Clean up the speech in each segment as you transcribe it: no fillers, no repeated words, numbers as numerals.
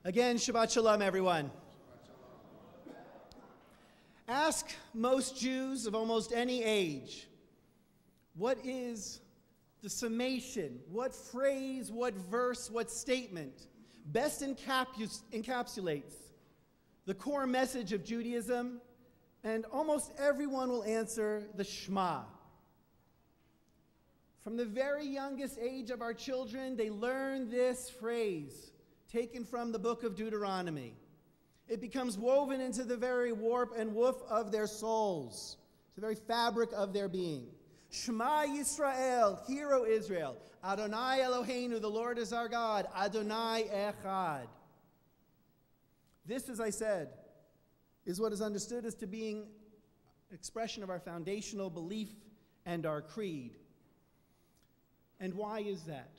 Again, Shabbat Shalom, everyone. Ask most Jews of almost any age, what is the summation, what phrase, what verse, what statement best encapsulates the core message of Judaism? And almost everyone will answer the Shema. From the very youngest age of our children, they learn this phrase, taken from the book of Deuteronomy. It becomes woven into the very warp and woof of their souls, the very fabric of their being. Shema Yisrael, hear, O Israel, Adonai Eloheinu, the Lord is our God, Adonai Echad. This, as I said, is what is understood as to being expression of our foundational belief and our creed. And why is that?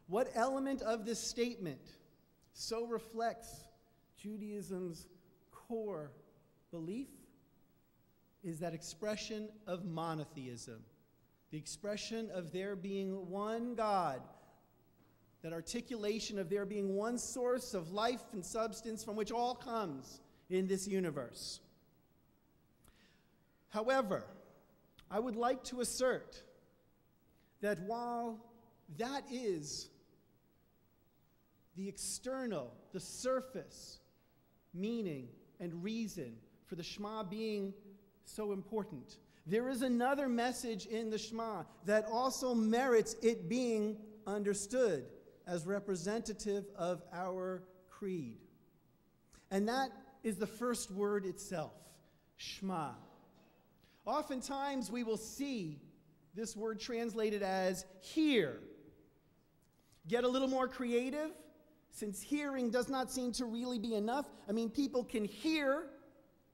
What element of this statement so reflects Judaism's core belief is that expression of monotheism, the expression of there being one God, that articulation of there being one source of life and substance from which all comes in this universe. However, I would like to assert that while that is the external, the surface meaning and reason for the Shema being so important, there is another message in the Shema that also merits it being understood as representative of our creed. And that is the first word itself, Shema. Oftentimes we will see this word translated as hear. Get a little more creative, since hearing does not seem to really be enough. I mean, people can hear,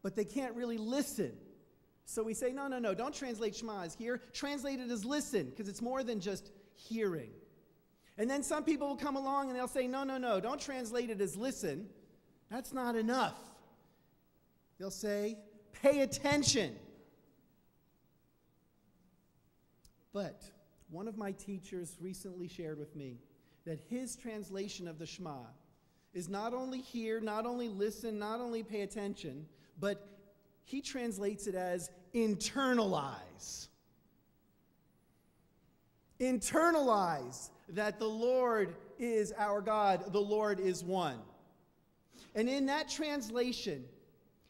but they can't really listen. So we say, no, don't translate Shema as hear. Translate it as listen, because it's more than just hearing. And then some people will come along and they'll say, no, don't translate it as listen. That's not enough. They'll say, pay attention. But one of my teachers recently shared with me that his translation of the Shema is not only hear, not only listen, not only pay attention, but he translates it as internalize. Internalize that the Lord is our God, the Lord is one. And in that translation,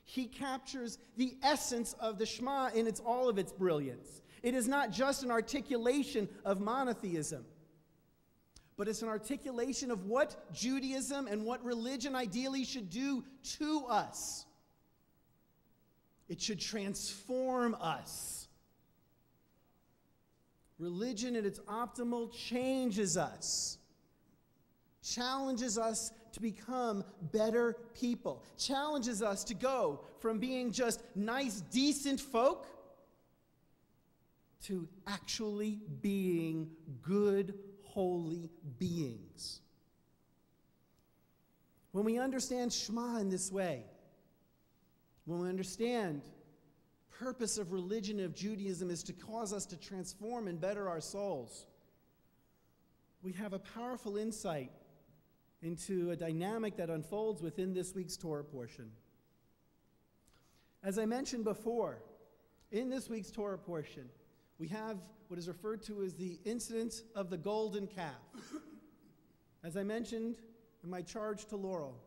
he captures the essence of the Shema in all of its brilliance. It is not just an articulation of monotheism, but it's an articulation of what Judaism and what religion ideally should do to us. It should transform us. Religion at its optimal changes us, challenges us to become better people, challenges us to go from being just nice, decent folk to actually being good, holy beings. When we understand Shema in this way, when we understand the purpose of religion of Judaism is to cause us to transform and better our souls, we have a powerful insight into a dynamic that unfolds within this week's Torah portion. As I mentioned before, in this week's Torah portion, we have what is referred to as the incident of the golden calf. As I mentioned in my charge to Laurel,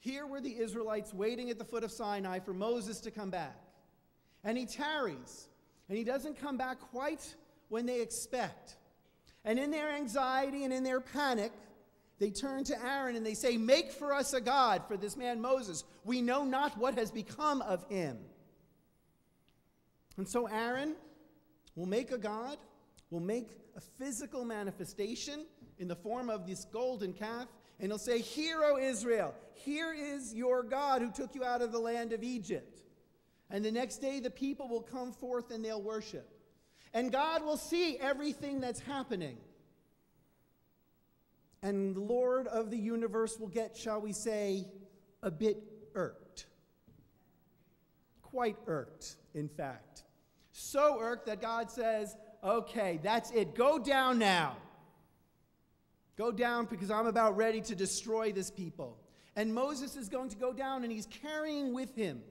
here were the Israelites waiting at the foot of Sinai for Moses to come back. And he tarries, and he doesn't come back quite when they expect. And in their anxiety and in their panic, they turn to Aaron and they say, "Make for us a god for this man Moses. We know not what has become of him." And so Aaron will make a god, will make a physical manifestation in the form of this golden calf, and he'll say, "Hear, O Israel, here is your God who took you out of the land of Egypt." And the next day the people will come forth and they'll worship. And God will see everything that's happening. And the Lord of the universe will get, shall we say, a bit irked. Quite irked, in fact. So irked that God says, "Okay, that's it. Go down now. Go down because I'm about ready to destroy this people. And Moses is going to go down, and he's carrying with him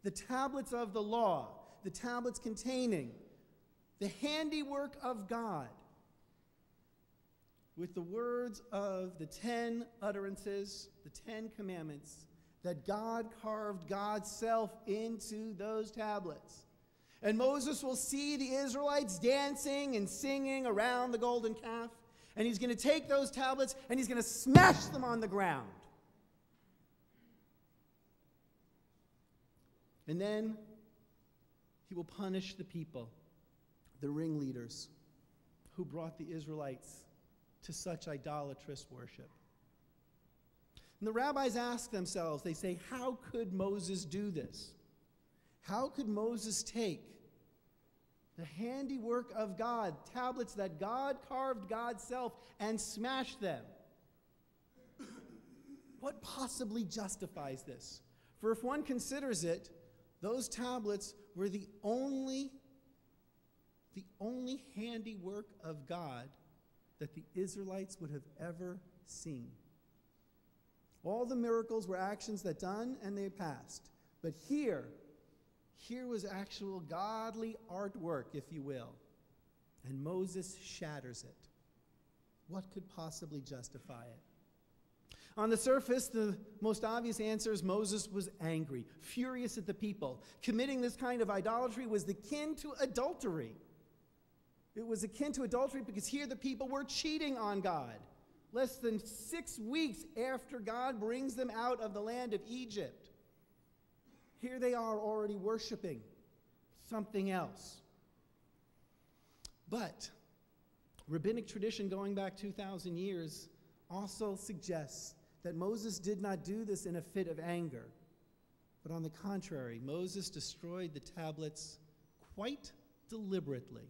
the tablets of the law, the tablets containing the handiwork of God, with the words of the 10 utterances, the 10 commandments, that God carved God's self into those tablets. And Moses will see the Israelites dancing and singing around the golden calf, and he's going to take those tablets and he's going to smash them on the ground. And then he will punish the people, the ringleaders, who brought the Israelites to such idolatrous worship. And the rabbis ask themselves, they say, how could Moses do this? How could Moses take the handiwork of God, tablets that God carved God's self, and smash them? What possibly justifies this? For if one considers it, those tablets were the only handiwork of God that the Israelites would have ever seen. All the miracles were actions that done and they passed. But here was actual godly artwork, if you will. And Moses shatters it. What could possibly justify it? On the surface, the most obvious answer is Moses was angry, furious at the people. Committing this kind of idolatry was akin to adultery. It was akin to adultery because here the people were cheating on God. Less than 6 weeks after God brings them out of the land of Egypt, here they are already worshiping something else. But rabbinic tradition going back 2,000 years also suggests that Moses did not do this in a fit of anger, but on the contrary, Moses destroyed the tablets quite deliberately.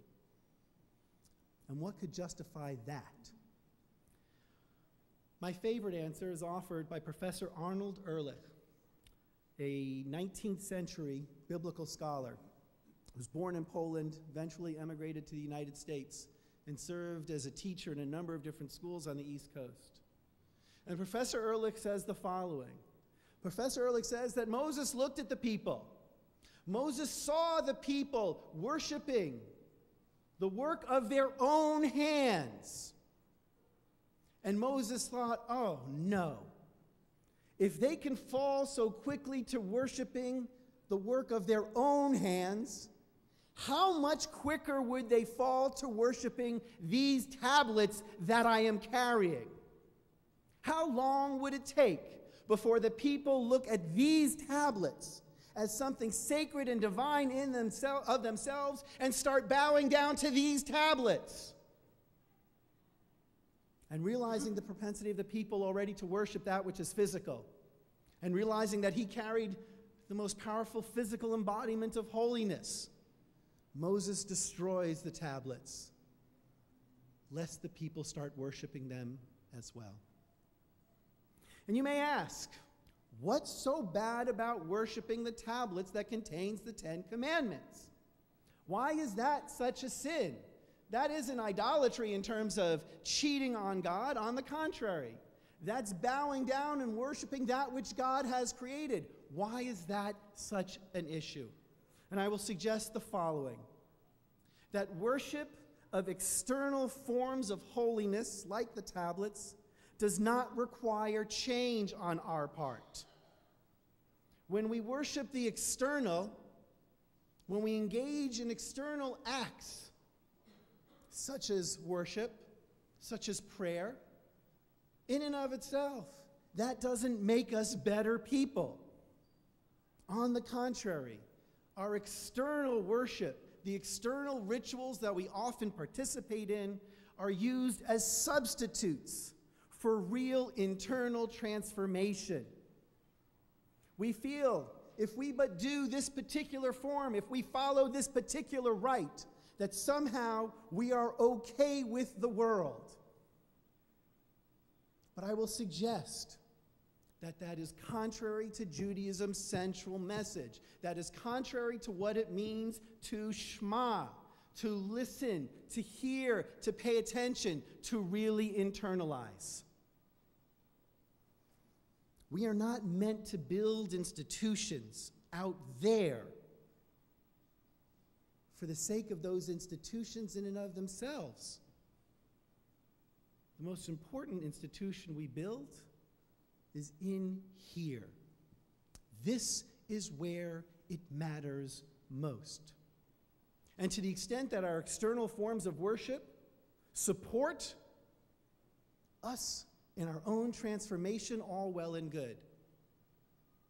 And what could justify that? My favorite answer is offered by Professor Arnold Ehrlich, a 19th century biblical scholar who was born in Poland, eventually emigrated to the United States, and served as a teacher in a number of different schools on the East Coast. And Professor Ehrlich says the following. Professor Ehrlich says that Moses looked at the people. Moses saw the people worshiping the work of their own hands. And Moses thought, oh no, if they can fall so quickly to worshiping the work of their own hands, how much quicker would they fall to worshiping these tablets that I am carrying? How long would it take before the people look at these tablets as something sacred and divine in themselves and start bowing down to these tablets? And realizing the propensity of the people already to worship that which is physical, and realizing that he carried the most powerful physical embodiment of holiness, Moses destroys the tablets, lest the people start worshiping them as well. And you may ask, what's so bad about worshiping the tablets that contains the 10 Commandments? Why is that such a sin? That isn't idolatry in terms of cheating on God. On the contrary, that's bowing down and worshiping that which God has created. Why is that such an issue? And I will suggest the following: that worship of external forms of holiness, like the tablets, does not require change on our part. When we worship the external, when we engage in external acts, such as worship, such as prayer, in and of itself, that doesn't make us better people. On the contrary, our external worship, the external rituals that we often participate in, are used as substitutes for real internal transformation. We feel if we but do this particular form, if we follow this particular rite, that somehow we are okay with the world. But I will suggest that that is contrary to Judaism's central message. That is contrary to what it means to Shema, to listen, to hear, to pay attention, to really internalize. We are not meant to build institutions out there for the sake of those institutions in and of themselves. The most important institution we build is in here. This is where it matters most. And to the extent that our external forms of worship support us in our own transformation, all well and good.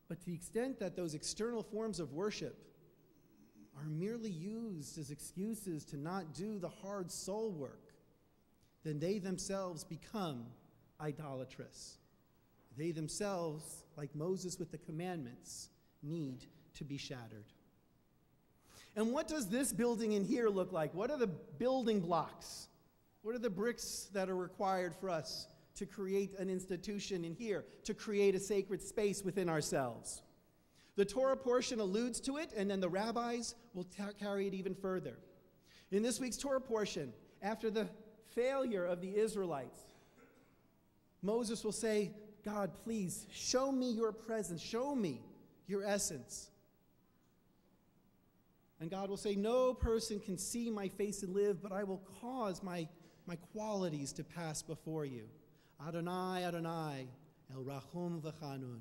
But to the extent that those external forms of worship are merely used as excuses to not do the hard soul work, then they themselves become idolatrous. They themselves, like Moses with the commandments, need to be shattered. And what does this building in here look like? What are the building blocks? What are the bricks that are required for us to create an institution in here, to create a sacred space within ourselves? The Torah portion alludes to it, and then the rabbis will carry it even further. In this week's Torah portion, after the failure of the Israelites, Moses will say, God, please show me your presence, show me your essence. And God will say, no person can see my face and live, but I will cause my qualities to pass before you. Adonai, Adonai, El Rachum V'Chanun.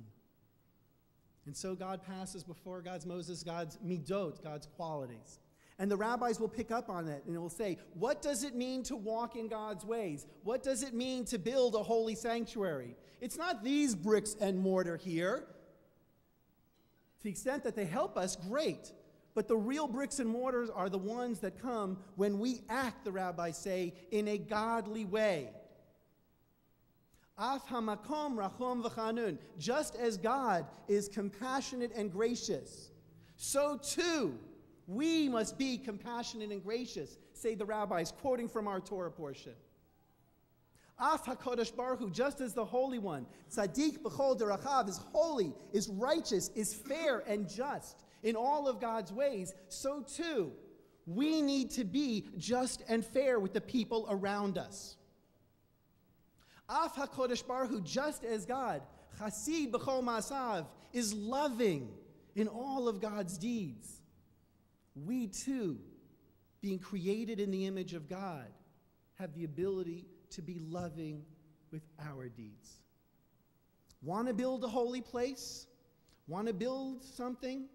And so God passes before God's midot, God's qualities. And the rabbis will pick up on it and will say, what does it mean to walk in God's ways? What does it mean to build a holy sanctuary? It's not these bricks and mortar here. To the extent that they help us, great. But the real bricks and mortars are the ones that come when we act, the rabbis say, in a godly way. Af hamakom rachom v'chanun. Just as God is compassionate and gracious, so too we must be compassionate and gracious, say the rabbis, quoting from our Torah portion. Af HaKadosh Baruch Hu, just as the Holy One, tzaddik b'chol derachav, is holy, is righteous, is fair and just in all of God's ways, so too we need to be just and fair with the people around us. Af HaKadosh Baruch Hu, just as God, chasid b'chol ma'asav, is loving in all of God's deeds. We too, being created in the image of God, have the ability to be loving with our deeds. Want to build a holy place? Want to build something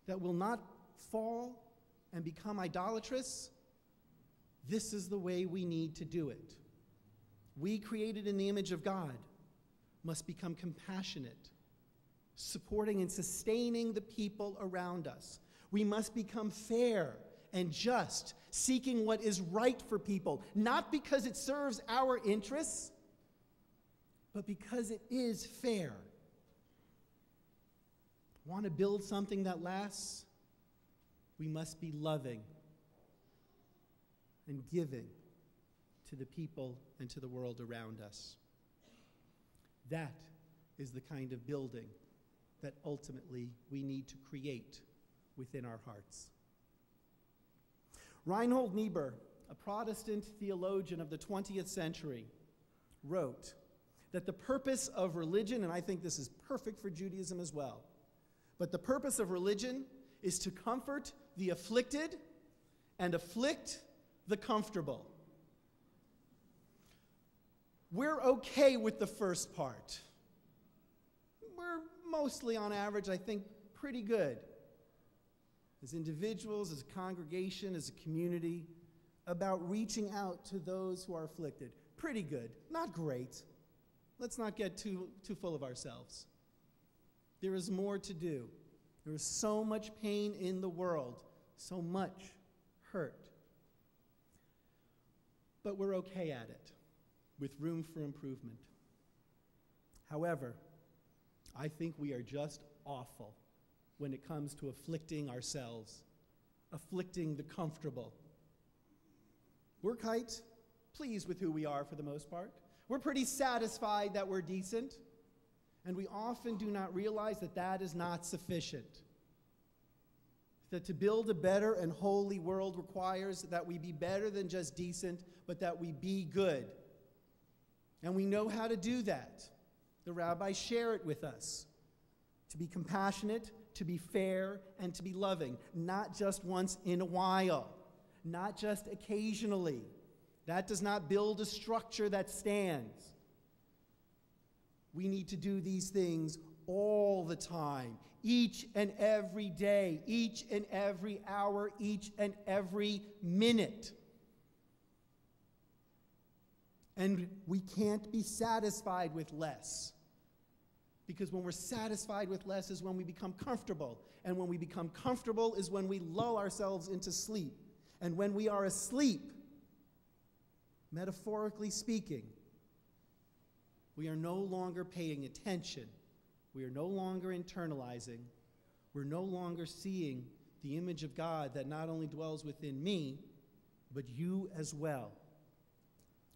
that will not fall and become idolatrous? This is the way we need to do it. We, created in the image of God, must become compassionate, supporting and sustaining the people around us. We must become fair and just, seeking what is right for people, not because it serves our interests, but because it is fair. Want to build something that lasts? We must be loving and giving to the people and to the world around us. That is the kind of building that ultimately we need to create within our hearts. Reinhold Niebuhr, a Protestant theologian of the 20th century, wrote that the purpose of religion, and I think this is perfect for Judaism as well, but the purpose of religion is to comfort the afflicted and afflict the comfortable. We're okay with the first part. We're mostly, on average, I think, pretty good. As individuals, as a congregation, as a community, about reaching out to those who are afflicted. Pretty good, not great. Let's not get too full of ourselves. There is more to do. There is so much pain in the world, so much hurt. But we're okay at it, with room for improvement. However, I think we are just awful when it comes to afflicting ourselves, afflicting the comfortable. We're quite pleased with who we are for the most part. We're pretty satisfied that we're decent, and we often do not realize that that is not sufficient. that to build a better and holy world requires that we be better than just decent, but that we be good. And we know how to do that. The rabbis share it with us. To be compassionate, to be fair, and to be loving. Not just once in a while. Not just occasionally. That does not build a structure that stands. We need to do these things all the time, each and every day, each and every hour, each and every minute. And we can't be satisfied with less. Because when we're satisfied with less is when we become comfortable. And when we become comfortable is when we lull ourselves into sleep. And when we are asleep, metaphorically speaking, we are no longer paying attention. We are no longer internalizing. We're no longer seeing the image of God that not only dwells within me, but you as well.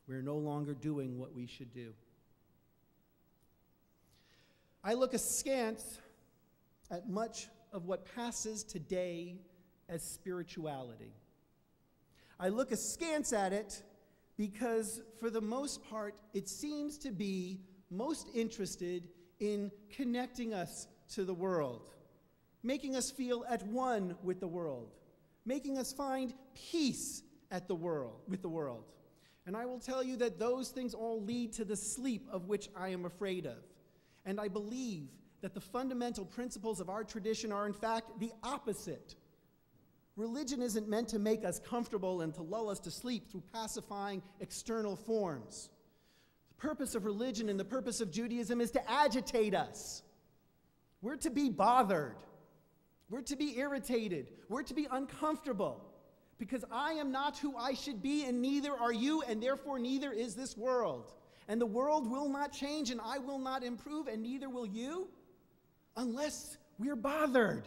We're no longer doing what we should do. I look askance at much of what passes today as spirituality. I look askance at it because, for the most part, it seems to be most interested in connecting us to the world, making us feel at one with the world, making us find peace with the world. And I will tell you that those things all lead to the sleep of which I am afraid of. And I believe that the fundamental principles of our tradition are, in fact, the opposite. Religion isn't meant to make us comfortable and to lull us to sleep through pacifying external forms. The purpose of religion and the purpose of Judaism is to agitate us. We're to be bothered. We're to be irritated. We're to be uncomfortable. Because I am not who I should be, and neither are you, and therefore neither is this world. And the world will not change, and I will not improve, and neither will you, unless we are bothered,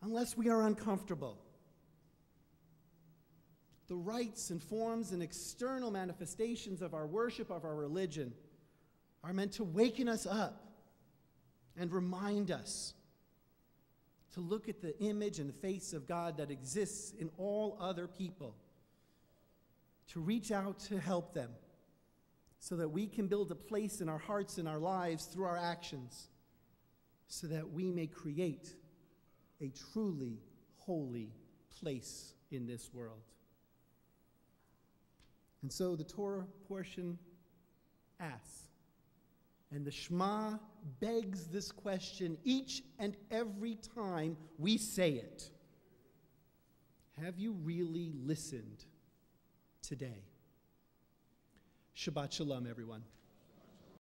unless we are uncomfortable. The rites and forms and external manifestations of our worship, of our religion, are meant to waken us up and remind us to look at the image and the face of God that exists in all other people, to reach out to help them, so that we can build a place in our hearts and our lives through our actions, so that we may create a truly holy place in this world. And so the Torah portion asks, and the Shema begs this question each and every time we say it. Have you really listened today? Shabbat Shalom, everyone.